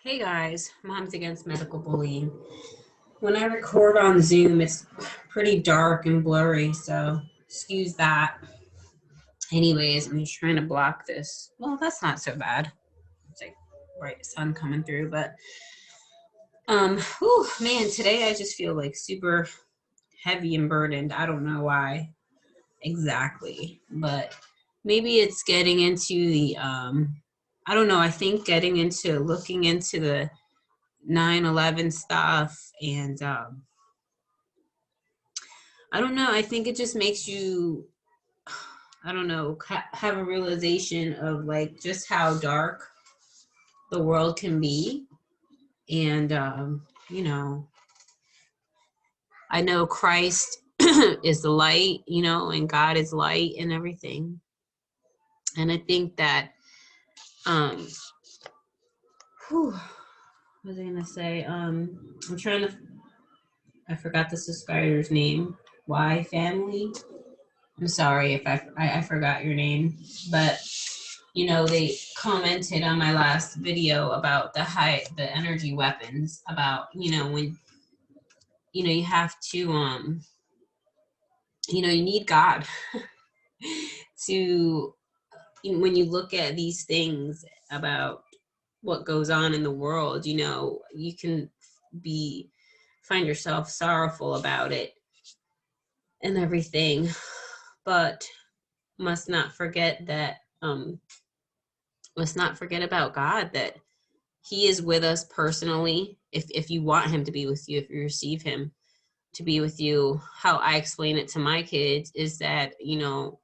Hey guys, Moms Against Medical Bullying. When I record on Zoom, it's pretty dark and blurry, so excuse that. Anyways, I'm just trying to block this. Well, that's not so bad. It's like bright sun coming through, but whew, man, today I just feel like super heavy and burdened. I don't know why exactly, but maybe it's getting into the I don't know, I think getting into looking into the 9/11 stuff, and I don't know, I think it just makes you, I don't know, have a realization of like just how dark the world can be. And you know, I know Christ is the light, you know, and God is light and everything. And I think that whew, what was I gonna say? I'm trying to, I forgot the subscriber's name. Why family? I'm sorry if I forgot your name, but you know, they commented on my last video about the energy weapons, about, you know, when, you know, you have to, you know, you need God to, when you look at these things about what goes on in the world, you know, you can find yourself sorrowful about it and everything, but must not forget that, let's not forget about God, that he is with us personally. If you want him to be with you, if you receive him to be with you, how I explain it to my kids is that, you know,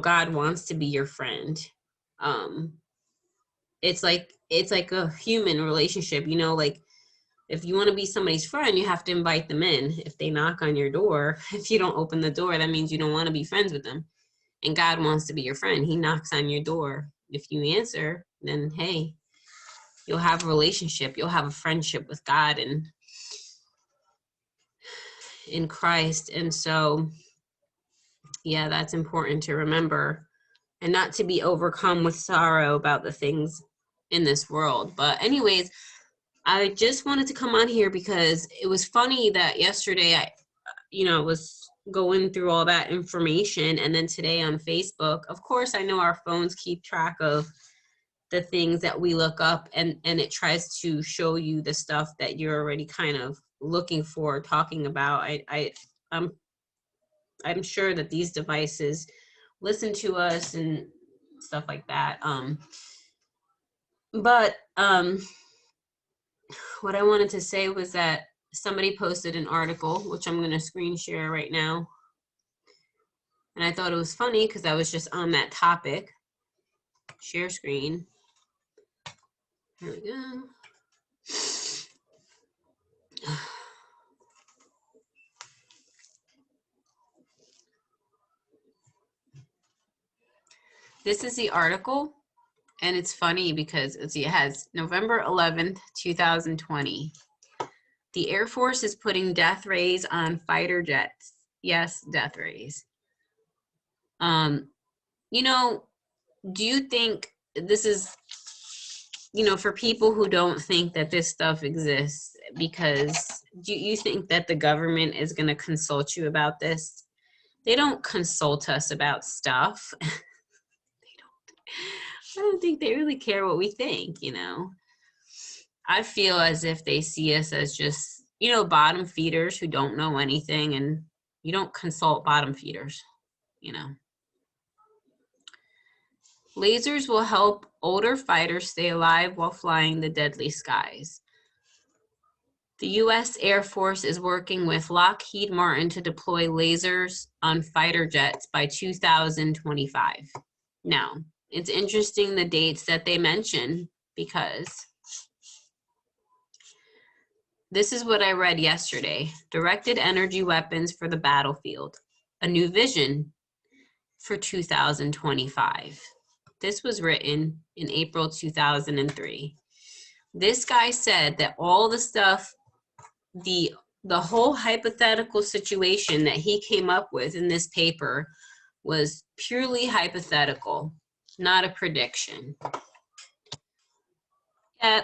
God wants to be your friend. It's like a human relationship, you know, like if you want to be somebody's friend, you have to invite them in. If they knock on your door, if you don't open the door, that means you don't want to be friends with them. And God wants to be your friend. He knocks on your door. If you answer, then hey, you'll have a relationship. You'll have a friendship with God and in Christ. And so, yeah, that's important to remember, and not to be overcome with sorrow about the things in this world. But anyways, I just wanted to come on here because it was funny that yesterday I, you know, was going through all that information, and then today on Facebook, of course, I know our phones keep track of the things that we look up, and it tries to show you the stuff that you're already kind of looking for, talking about. I'm sure that these devices listen to us and stuff like that. But what I wanted to say was that somebody posted an article, which I'm going to screen share right now. And I thought it was funny because I was just on that topic. Share screen. Here we go. This is the article, and it's funny because it has November 11th, 2020. The Air Force is putting death rays on fighter jets. Yes, death rays. You know, do you think this is, you know, for people who don't think that this stuff exists, because do you think that the government is going to consult you about this? They don't consult us about stuff. I don't think they really care what we think, you know. I feel as if they see us as just, you know, bottom feeders who don't know anything, and you don't consult bottom feeders, you know. Lasers will help older fighters stay alive while flying the deadly skies. The U.S. Air Force is working with Lockheed Martin to deploy lasers on fighter jets by 2025. Now, it's interesting the dates that they mention, because this is what I read yesterday. Directed energy weapons for the battlefield. A new vision for 2025. This was written in April 2003. This guy said that all the stuff, the whole hypothetical situation that he came up with in this paper was purely hypothetical, not a prediction. Yeah,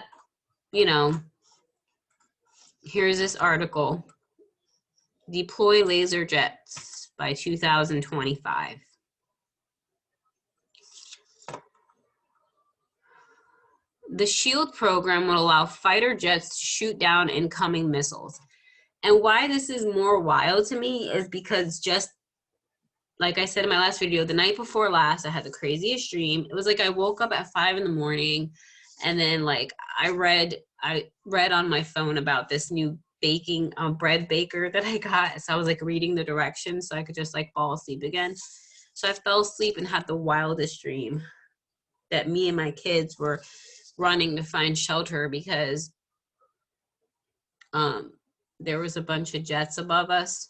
you know, here's this article. Deploy laser jets by 2025. The SHIELD program will allow fighter jets to shoot down incoming missiles. And why this is more wild to me is because just like I said in my last video, the night before last, I had the craziest dream. It was like I woke up at 5 in the morning, and then like I read on my phone about this new baking bread baker that I got. So I was like reading the directions so I could just like fall asleep again. So I fell asleep and had the wildest dream that me and my kids were running to find shelter because there was a bunch of jets above us.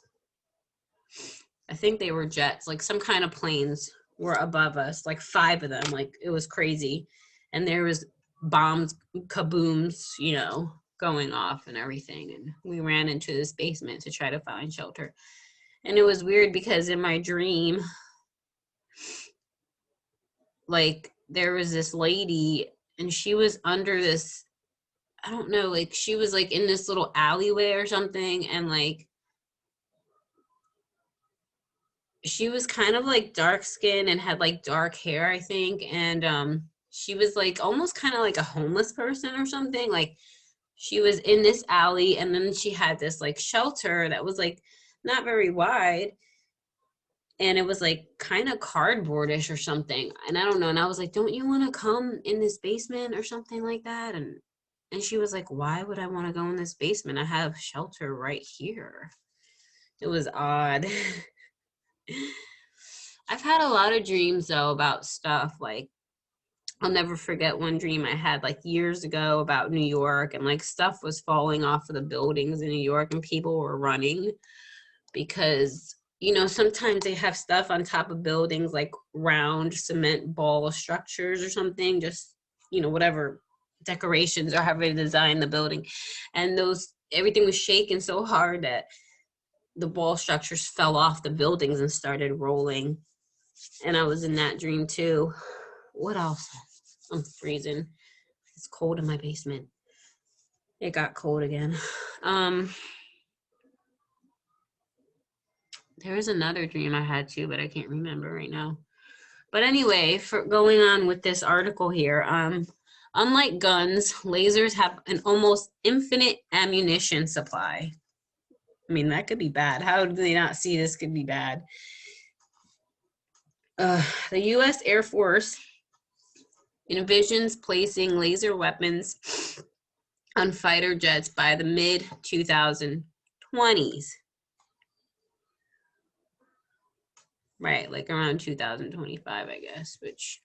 I think they were jets, like some kind of planes were above us, like 5 of them, like it was crazy. And there was bombs, kabooms, you know, going off and everything. And we ran into this basement to try to find shelter. And it was weird because in my dream, like there was this lady and she was under this, I don't know, like she was like in this little alleyway or something, and like she was kind of like dark skinned and had like dark hair, I think. And she was like almost kind of like a homeless person or something. Like she was in this alley, and then she had this like shelter that was like not very wide, and it was like kind of cardboardish or something. And I don't know. And I was like, don't you want to come in this basement or something like that? And she was like, why would I want to go in this basement? I have shelter right here. It was odd. I've had a lot of dreams though about stuff. Like I'll never forget one dream I had like years ago about New York, and like stuff was falling off of the buildings in New York and people were running because, you know, sometimes they have stuff on top of buildings like round cement ball structures or something, just, you know, whatever decorations or however they design the building. And those, everything was shaking so hard that the ball structures fell off the buildings and started rolling. And I was in that dream too. What else? I'm freezing. It's cold in my basement. It got cold again. There was another dream I had too, but I can't remember right now. But anyway, for going on with this article here, unlike guns, lasers have an almost infinite ammunition supply. I mean, that could be bad. How do they not see this could be bad? The U.S. Air Force envisions placing laser weapons on fighter jets by the mid-2020s. Right, like around 2025, I guess, which...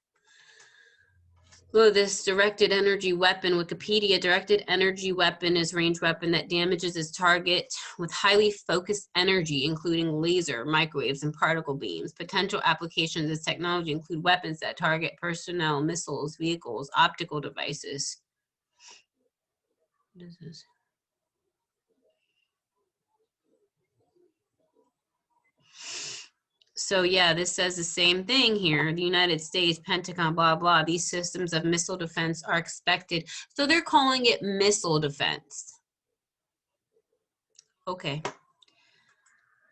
this directed energy weapon, Wikipedia, directed energy weapon is range weapon that damages its target with highly focused energy, including laser, microwaves, and particle beams. Potential applications of this technology include weapons that target personnel, missiles, vehicles, optical devices. What is this? So yeah, this says the same thing here. The United States, Pentagon, blah, blah. These systems of missile defense are expected. So they're calling it missile defense. Okay.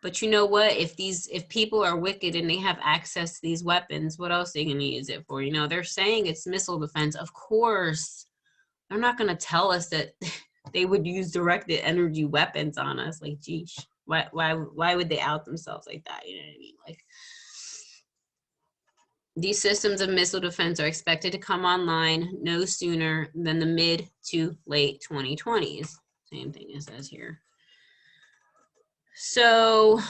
But you know what? If people are wicked and they have access to these weapons, what else are they going to use it for? You know, they're saying it's missile defense. Of course, they're not going to tell us that they would use directed energy weapons on us. Like, geez, why would they out themselves like that? You know what I mean? Like, these systems of missile defense are expected to come online no sooner than the mid to late 2020s. Same thing it says here. So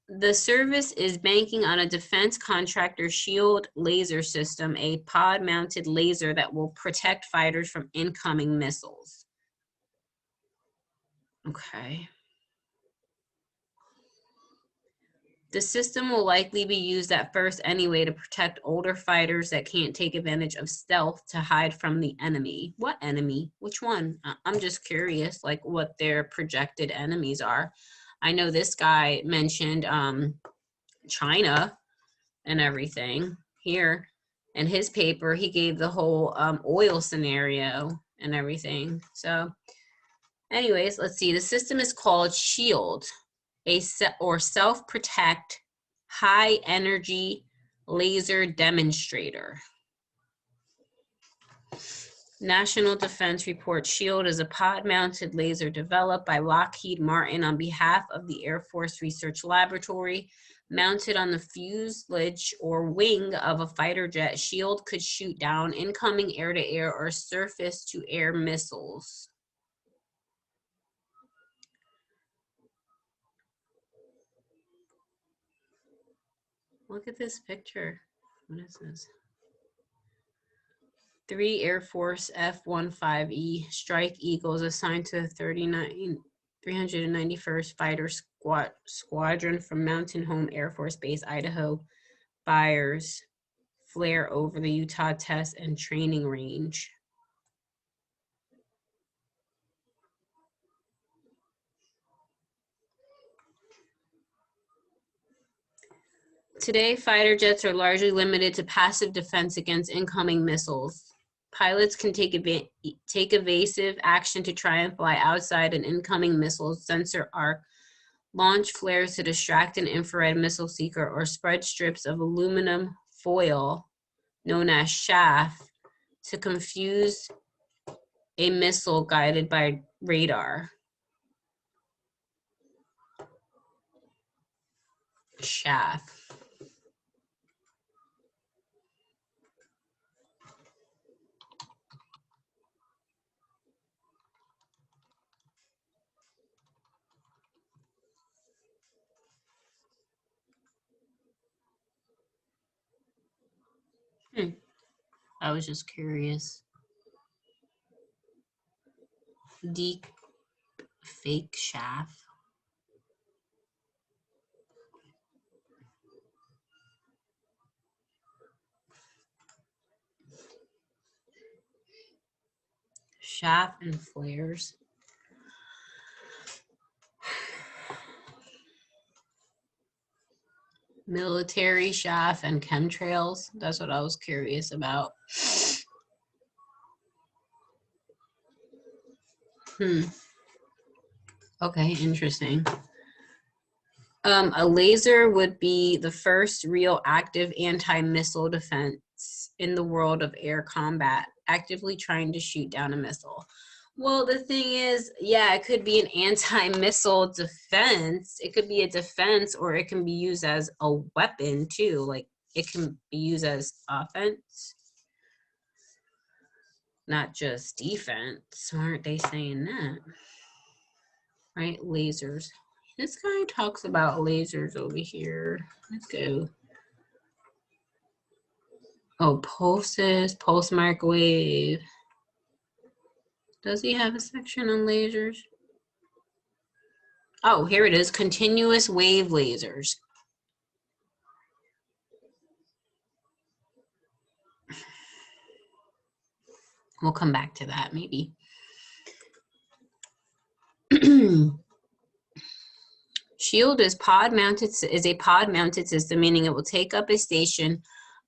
the service is banking on a defense contractor SHIELD laser system, a pod-mounted laser that will protect fighters from incoming missiles. Okay. The system will likely be used at first anyway to protect older fighters that can't take advantage of stealth to hide from the enemy. What enemy? Which one? I'm just curious, like what their projected enemies are. I know this guy mentioned China and everything here. in his paper, he gave the whole oil scenario and everything. So anyways, let's see. The system is called SHIELD, or Self-Protect High Energy Laser Demonstrator. National Defense Report SHIELD is a pod-mounted laser developed by Lockheed Martin on behalf of the Air Force Research Laboratory. Mounted on the fuselage or wing of a fighter jet, SHIELD could shoot down incoming air-to-air or surface-to-air missiles. Look at this picture. What is this? 3 Air Force F-15E Strike Eagles assigned to the 391st Fighter Squadron from Mountain Home Air Force Base, Idaho, fires flare over the Utah Test and Training Range. Today, fighter jets are largely limited to passive defense against incoming missiles. Pilots can take evasive action to try and fly outside an incoming missile sensor arc, launch flares to distract an infrared missile seeker, or spread strips of aluminum foil, known as chaff, to confuse a missile guided by radar. Chaff. I was just curious. Deep fake chaff. Chaff and flares. Military chaff and chemtrails. That's what I was curious about. Okay, interesting. A laser would be the first real active anti-missile defense in the world of air combat, actively trying to shoot down a missile. Well, the thing is, yeah, it could be an anti-missile defense. It could be a defense, or it can be used as a weapon too. Like, it can be used as offense, not just defense. Aren't they saying that? Right, lasers. This guy talks about lasers over here. Let's go. Oh, pulses, pulse microwave. Does he have a section on lasers? Oh, here it is, continuous wave lasers. We'll come back to that maybe. SHIELD is a pod-mounted system, meaning it will take up a station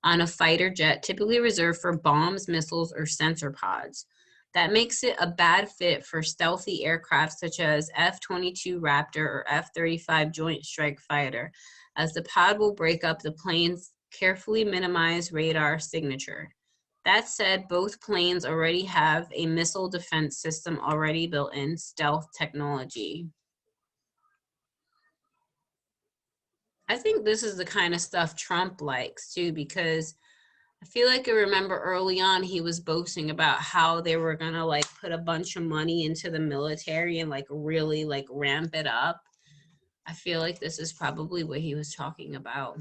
on a fighter jet, typically reserved for bombs, missiles, or sensor pods. That makes it a bad fit for stealthy aircraft such as F-22 Raptor or F-35 Joint Strike Fighter, as the pod will break up the plane's carefully minimized radar signature. That said, both planes already have a missile defense system already built in, stealth technology. I think this is the kind of stuff Trump likes too, because I feel like I remember early on he was boasting about how they were gonna like put a bunch of money into the military and like really like ramp it up. I feel like this is probably what he was talking about.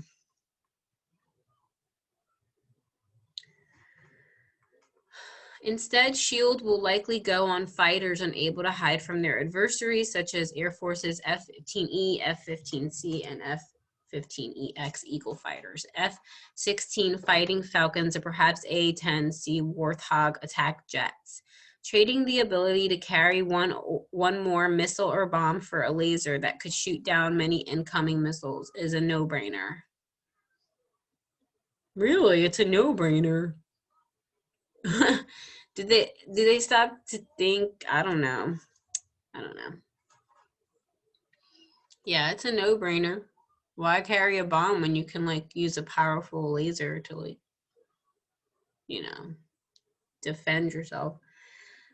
Instead, SHIELD will likely go on fighters unable to hide from their adversaries, such as Air Force's F-15E, F-15C, and F-15EX Eagle fighters, F-16 Fighting Falcons, and perhaps A-10C Warthog attack jets. Trading the ability to carry one more missile or bomb for a laser that could shoot down many incoming missiles is a no-brainer. Really, it's a no-brainer. Did they stop to think? I don't know. I don't know. Yeah, it's a no-brainer. Why carry a bomb when you can like use a powerful laser to like, you know, defend yourself?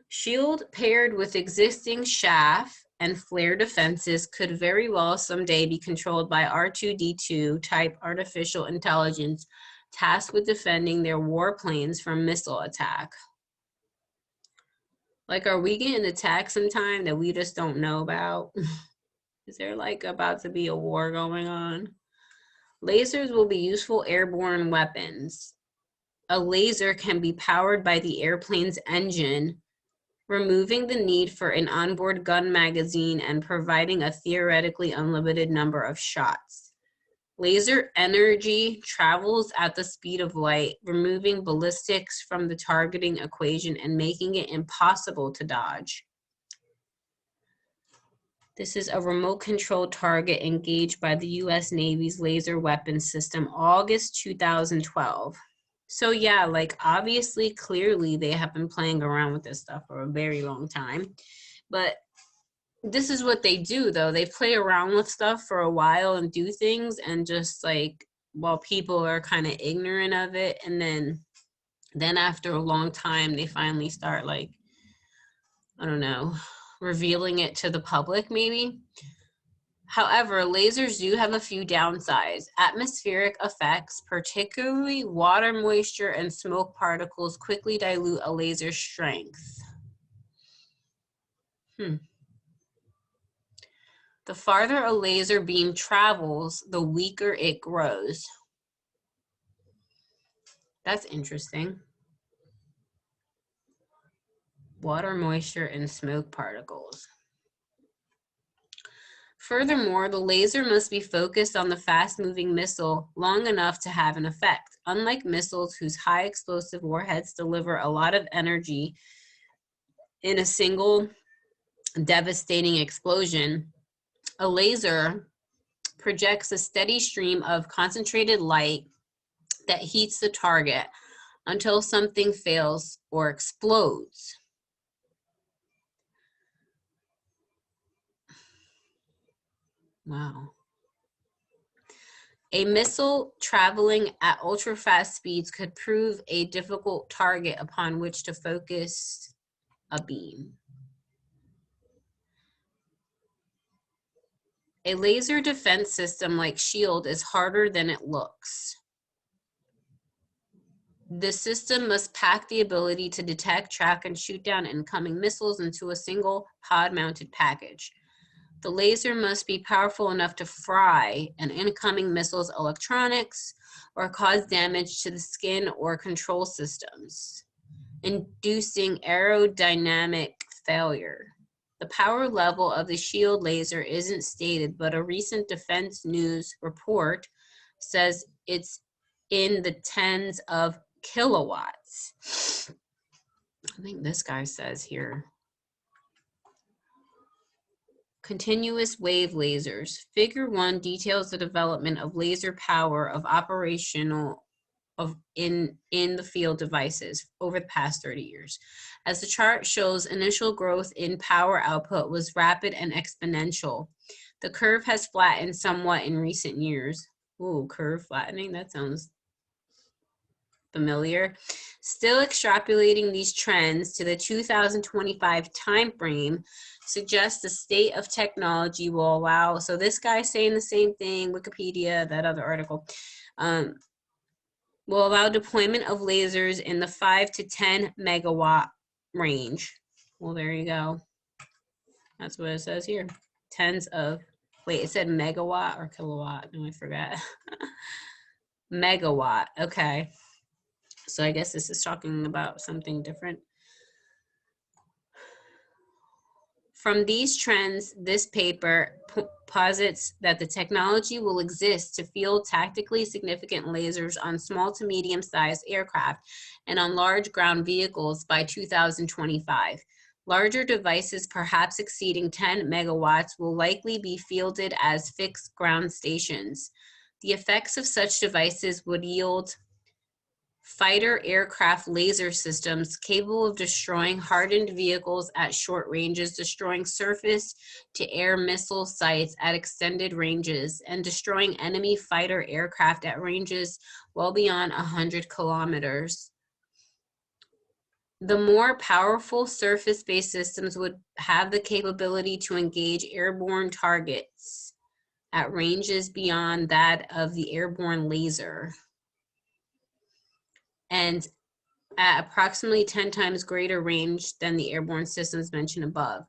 Shield paired with existing chaff and flare defenses could very well someday be controlled by R2D2 type artificial intelligence tasked with defending their warplanes from missile attack. Like, are we getting attacked sometime that we just don't know about? Is there like about to be a war going on? Lasers will be useful airborne weapons. A laser can be powered by the airplane's engine, removing the need for an onboard gun magazine and providing a theoretically unlimited number of shots. Laser energy travels at the speed of light, removing ballistics from the targeting equation and making it impossible to dodge. This is a remote-controlled target engaged by the U.S. Navy's Laser Weapons System, August 2012. So yeah, like obviously, clearly they have been playing around with this stuff for a very long time. But this is what they do, though. They play around with stuff for a while and do things, and just like, while people are kind of ignorant of it, and then after a long time, they finally start like, I don't know, revealing it to the public, maybe. However, lasers do have a few downsides. Atmospheric effects, particularly water, moisture, and smoke particles, quickly dilute a laser's strength. The farther a laser beam travels, the weaker it grows. That's interesting. Water, moisture, and smoke particles. Furthermore, the laser must be focused on the fast-moving missile long enough to have an effect. Unlike missiles whose high explosive warheads deliver a lot of energy in a single devastating explosion, a laser projects a steady stream of concentrated light that heats the target until something fails or explodes. Wow. A missile traveling at ultra-fast speeds could prove a difficult target upon which to focus a beam. A laser defense system like SHIELD is harder than it looks. The system must pack the ability to detect, track, and shoot down incoming missiles into a single pod-mounted package. The laser must be powerful enough to fry an incoming missile's electronics or cause damage to the skin or control systems, inducing aerodynamic failure. The power level of the SHIELD laser isn't stated, but a recent Defense News report says it's in the tens of kilowatts. I think this guy says here. Continuous wave lasers. Figure 1 details the development of laser power of operational in the field devices over the past 30 years. As the chart shows, initial growth in power output was rapid and exponential. The curve has flattened somewhat in recent years. Ooh, curve flattening, that sounds familiar. Still extrapolating these trends to the 2025 timeframe suggests the state of technology will allow, so this guy's saying the same thing, Wikipedia, that other article, will allow deployment of lasers in the 5 to 10 megawatt range. Well, there you go. That's what it says here. Tens of, wait, it said megawatt or kilowatt? No, I forgot. Megawatt, okay. So I guess this is talking about something different. From these trends, this paper posits that the technology will exist to field tactically significant lasers on small to medium-sized aircraft and on large ground vehicles by 2025. Larger devices, perhaps exceeding 10 megawatts, will likely be fielded as fixed ground stations. The effects of such devices would yield fighter aircraft laser systems capable of destroying hardened vehicles at short ranges, destroying surface-to-air missile sites at extended ranges, and destroying enemy fighter aircraft at ranges well beyond 100 kilometers. The more powerful surface-based systems would have the capability to engage airborne targets at ranges beyond that of the airborne laser, and at approximately 10 times greater range than the airborne systems mentioned above.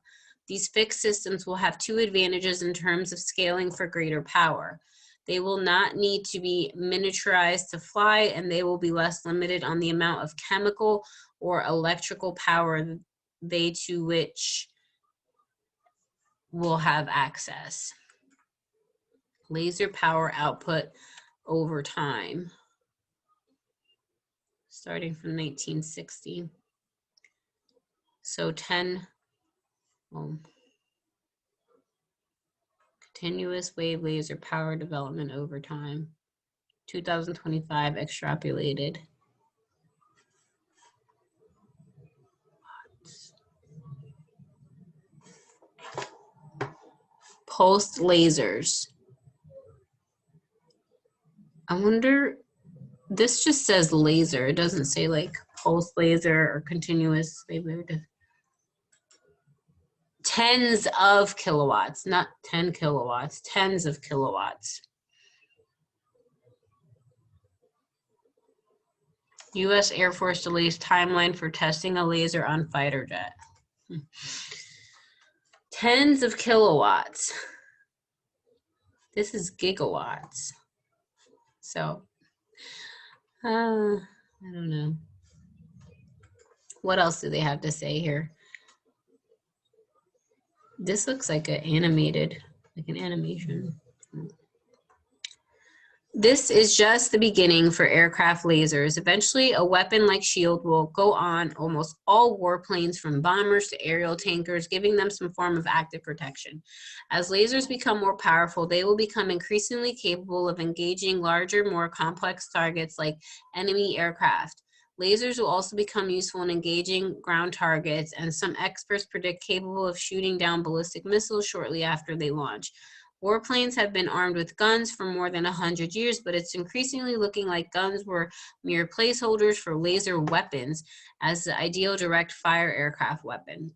These fixed systems will have two advantages in terms of scaling for greater power. They will not need to be miniaturized to fly, and they will be less limited on the amount of chemical or electrical power they to which will have access. Laser power output over time, starting from 1960. So continuous wave laser power development over time. 2025 extrapolated. Pulsed lasers. I wonder, this just says laser. It doesn't say like pulse laser or continuous wave laser. Tens of kilowatts, not 10 kilowatts, tens of kilowatts. U.S. Air Force delays timeline for testing a laser on fighter jet. Tens of kilowatts. This is gigawatts. So, I don't know. What else do they have to say here? This looks like an animated, like an animation. This is just the beginning for aircraft lasers. Eventually, a weapon like SHIELD will go on almost all warplanes, from bombers to aerial tankers, giving them some form of active protection. As lasers become more powerful, they will become increasingly capable of engaging larger, more complex targets like enemy aircraft. Lasers will also become useful in engaging ground targets, and some experts predict capable of shooting down ballistic missiles shortly after they launch. Warplanes have been armed with guns for more than 100 years, but it's increasingly looking like guns were mere placeholders for laser weapons as the ideal direct fire aircraft weapon.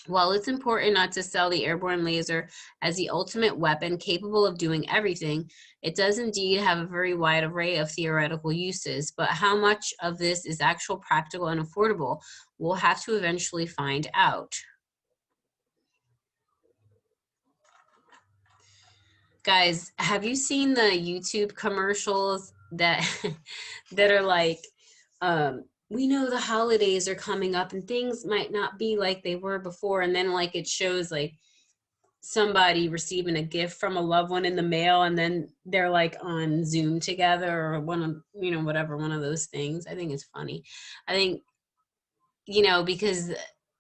While it's important not to sell the airborne laser as the ultimate weapon capable of doing everything, it does indeed have a very wide array of theoretical uses. But how much of this is actual, practical, and affordable, we'll have to eventually find out. Guys, have you seen the YouTube commercials that that are like, we know the holidays are coming up and things might not be like they were before, and then like it shows like somebody receiving a gift from a loved one in the mail, and then they're like on Zoom together, or one of, you know, whatever, one of those things. I think it's funny. I think, you know, because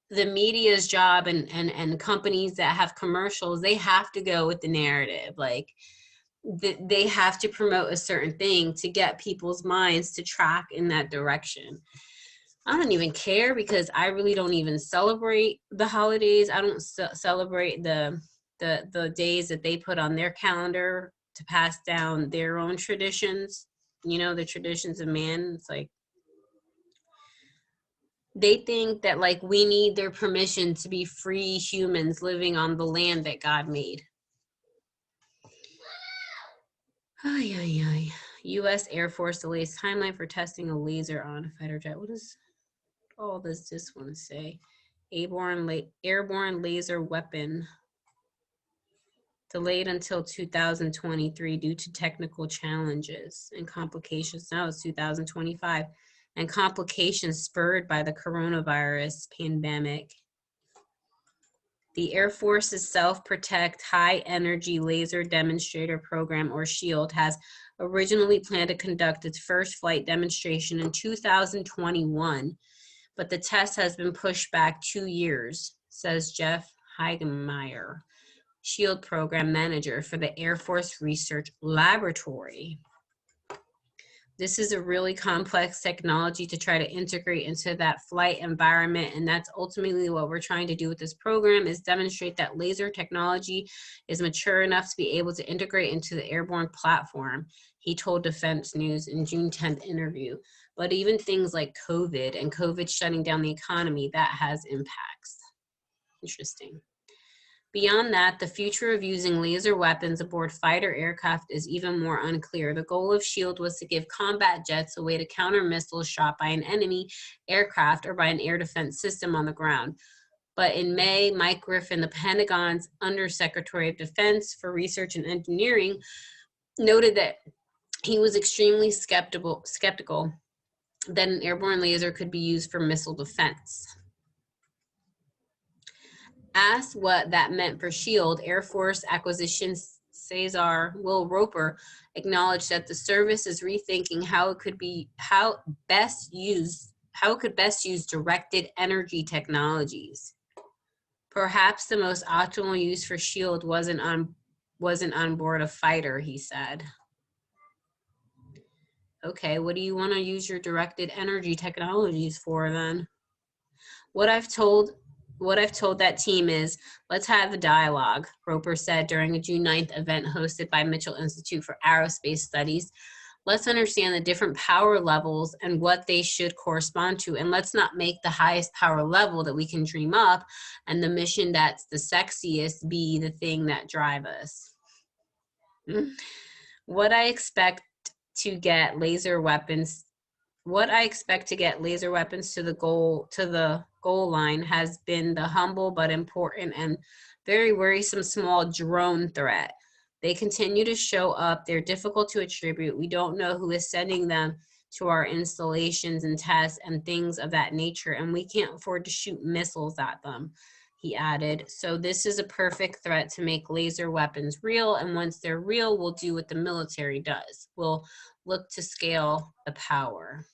the media's job and companies that have commercials, they have to go with the narrative. Like they have to promote a certain thing to get people's minds to track in that direction. I don't even care, because I really don't even celebrate the holidays. I don't celebrate the days that they put on their calendar to pass down their own traditions, you know, the traditions of man. It's like, they think that like we need their permission to be free humans living on the land that God made. Ay, ay, ay. U.S. Air Force delays timeline for testing a laser on a fighter jet. What is all does this one say? Airborne laser weapon delayed until 2023 due to technical challenges and complications. Now it's 2025. And complications spurred by the coronavirus pandemic. The Air Force's Self-Protect High Energy Laser Demonstrator Program, or SHIELD, has originally planned to conduct its first flight demonstration in 2021, but the test has been pushed back 2 years, says Jeff Heigemeyer, SHIELD Program Manager for the Air Force Research Laboratory. This is a really complex technology to try to integrate into that flight environment, and that's ultimately what we're trying to do with this program, is demonstrate that laser technology is mature enough to be able to integrate into the airborne platform, he told Defense News in June 10th interview. But even things like COVID and COVID shutting down the economy, that has impacts. Interesting. Beyond that, the future of using laser weapons aboard fighter aircraft is even more unclear. The goal of SHIELD was to give combat jets a way to counter missiles shot by an enemy aircraft or by an air defense system on the ground. But in May, Mike Griffin, the Pentagon's Undersecretary of Defense for Research and Engineering, noted that he was extremely skeptical that an airborne laser could be used for missile defense. Asked what that meant for SHIELD, Air Force Acquisitions Cesar Will Roper acknowledged that the service is rethinking how it could best use directed energy technologies. Perhaps the most optimal use for SHIELD wasn't on board a fighter, he said. Okay, what do you want to use your directed energy technologies for then? What I've told that team is, let's have a dialogue, Roper said during a June 9th event hosted by Mitchell Institute for Aerospace Studies. Let's understand the different power levels and what they should correspond to, and let's not make the highest power level that we can dream up and the mission that's the sexiest be the thing that drive us. What I expect to get laser weapons to the goal line has been the humble but important and very worrisome small drone threat. They continue to show up. They're difficult to attribute. We don't know who is sending them to our installations and tests and things of that nature, and we can't afford to shoot missiles at them, he added. So this is a perfect threat to make laser weapons real, and once they're real, we'll do what the military does. We'll look to scale the power.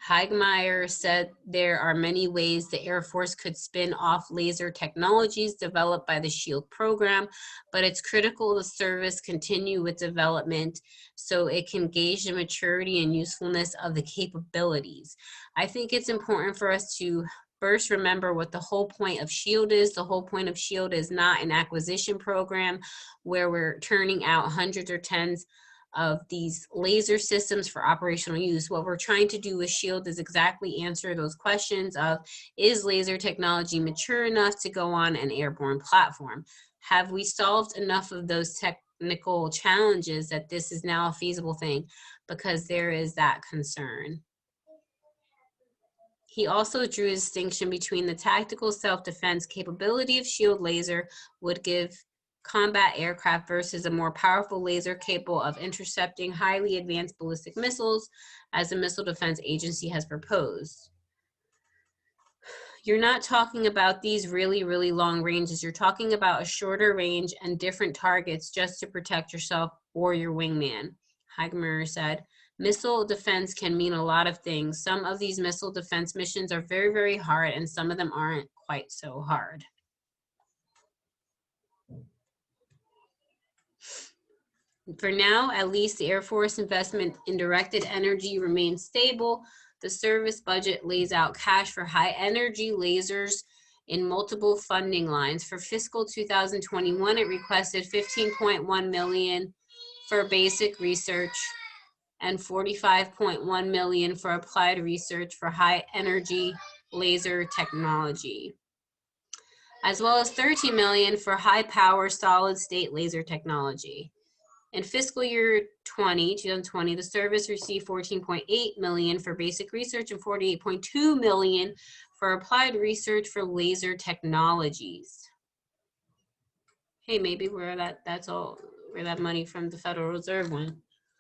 Heigmeyer said there are many ways the Air Force could spin off laser technologies developed by the SHIELD program, but it's critical the service continue with development so it can gauge the maturity and usefulness of the capabilities. I think it's important for us to first remember what the whole point of SHIELD is. The whole point of SHIELD is not an acquisition program where we're turning out hundreds or tens of these laser systems for operational use. What we're trying to do with SHIELD is exactly answer those questions of, is laser technology mature enough to go on an airborne platform? Have we solved enough of those technical challenges that this is now a feasible thing? Because there is that concern. He also drew a distinction between the tactical self-defense capability of SHIELD laser would give combat aircraft versus a more powerful laser capable of intercepting highly advanced ballistic missiles, as the Missile Defense Agency has proposed. You're not talking about these really, really long ranges. You're talking about a shorter range and different targets just to protect yourself or your wingman, Heigmeyer said. Missile defense can mean a lot of things. Some of these missile defense missions are very, very hard, and some of them aren't quite so hard. For now, at least, the Air Force investment in directed energy remains stable. The service budget lays out cash for high-energy lasers in multiple funding lines. For fiscal 2021, it requested $15.1 million for basic research and $45.1 million for applied research for high-energy laser technology, as well as $13 million for high-power solid-state laser technology. In fiscal year 2020, the service received $14.8 million for basic research and $48.2 million for applied research for laser technologies. Hey, maybe where that money from the Federal Reserve went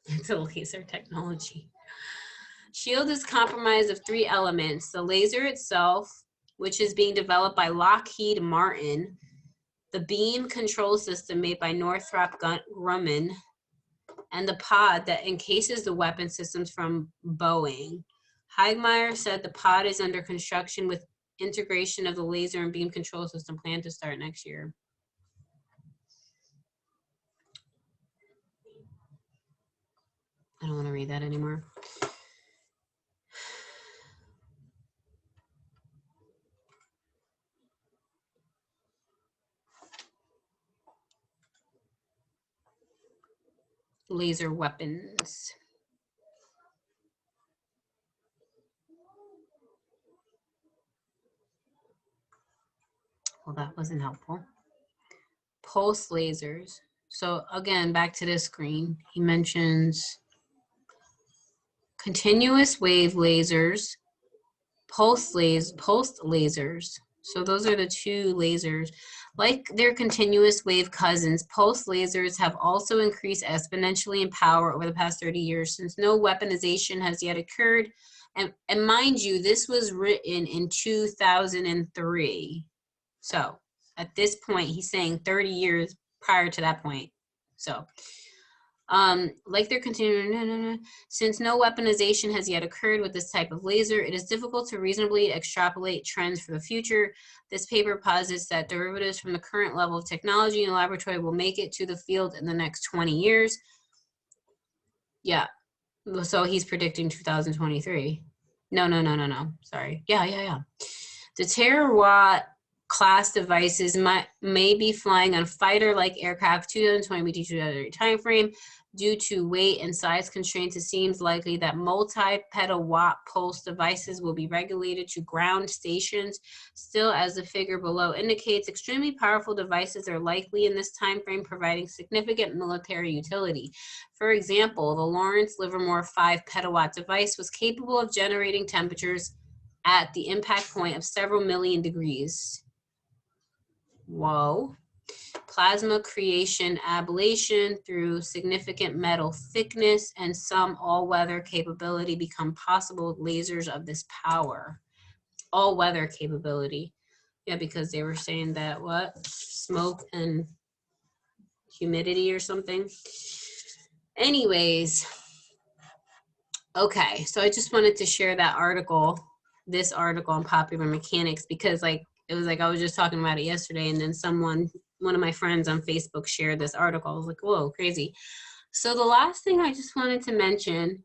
into laser technology. SHIELD is comprised of three elements: the laser itself, which is being developed by Lockheed Martin, the beam control system made by Northrop Grumman, and the pod that encases the weapon systems from Boeing. Heigmeyer said the pod is under construction with integration of the laser and beam control system planned to start next year. I don't want to read that anymore. Laser weapons. Well, that wasn't helpful. Pulse lasers. So again, back to this screen, he mentions continuous wave lasers, pulsed lasers. So those are the two lasers. Like their continuous wave cousins, pulse lasers have also increased exponentially in power over the past 30 years since no weaponization has yet occurred. And mind you, this was written in 2003. So at this point, he's saying 30 years prior to that point. So like they're continuing, since no weaponization has yet occurred with this type of laser, it is difficult to reasonably extrapolate trends for the future. This paper posits that derivatives from the current level of technology in the laboratory will make it to the field in the next 20 years. Yeah, so he's predicting 2023. No. Sorry. Yeah. The terawatt class devices may be flying on fighter-like aircraft 2020-2023 timeframe. Due to weight and size constraints, it seems likely that multi-petawatt pulse devices will be regulated to ground stations. Still, as the figure below indicates, extremely powerful devices are likely in this timeframe, providing significant military utility. For example, the Lawrence Livermore 5 petawatt device was capable of generating temperatures at the impact point of several million degrees. Whoa. Plasma creation ablation through significant metal thickness and some all-weather capability become possible with lasers of this power. All-weather capability. Yeah, because they were saying that what? Smoke and humidity or something. Anyways. Okay, so I just wanted to share that article, this article on Popular Mechanics, because like it was like I was just talking about it yesterday, and then one of my friends on Facebook shared this article. I was like, whoa, crazy. So the last thing I just wanted to mention,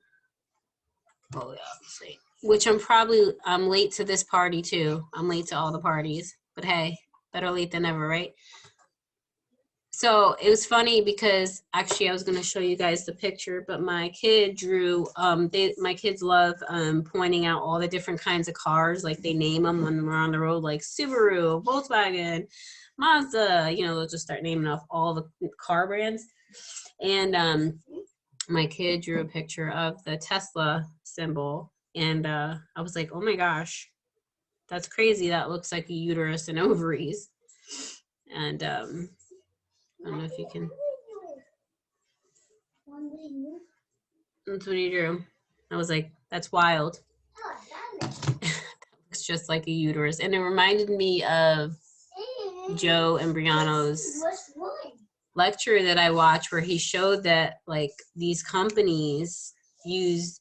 oh yeah, let's see, which I'm late to this party too. I'm late to all the parties, but hey, better late than never, right? So it was funny because actually I was going to show you guys the picture, but my kid drew, my kids love pointing out all the different kinds of cars, like they name them when we're on the road, like Subaru, Volkswagen, Mazda, you know, they'll just start naming off all the car brands. And my kid drew a picture of the Tesla symbol, and I was like, oh my gosh, that's crazy. That looks like a uterus and ovaries. And I don't know if you can. That's what he drew. I was like, that's wild. It's just like a uterus. And it reminded me of Joe Imbriano's lecture that I watched where he showed that like these companies use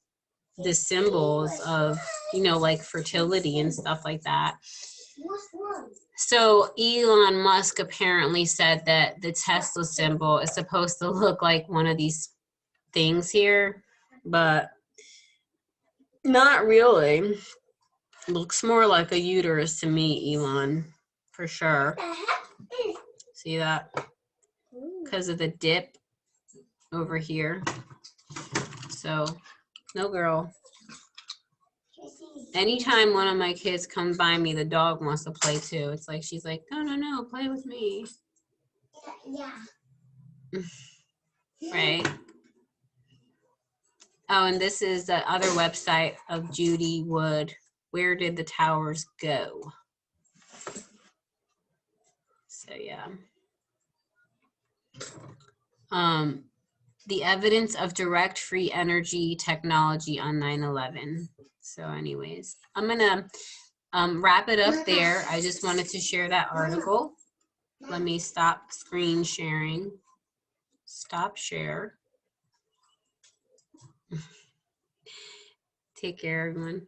the symbols of, you know, like fertility and stuff like that. So Elon Musk apparently said that the Tesla symbol is supposed to look like one of these things here, but not really. It looks more like a uterus to me, Elon, for sure. See that? Because of the dip over here. So, no girl. Anytime one of my kids comes by me, the dog wants to play too. It's like, she's like, no, play with me. Yeah. Right. Oh, and this is the other website of Judy Wood. Where did the towers go? So yeah. The evidence of direct free energy technology on 9/11. So anyways, I'm gonna wrap it up there. I just wanted to share that article. Let me stop screen sharing. Stop share. Take care, everyone.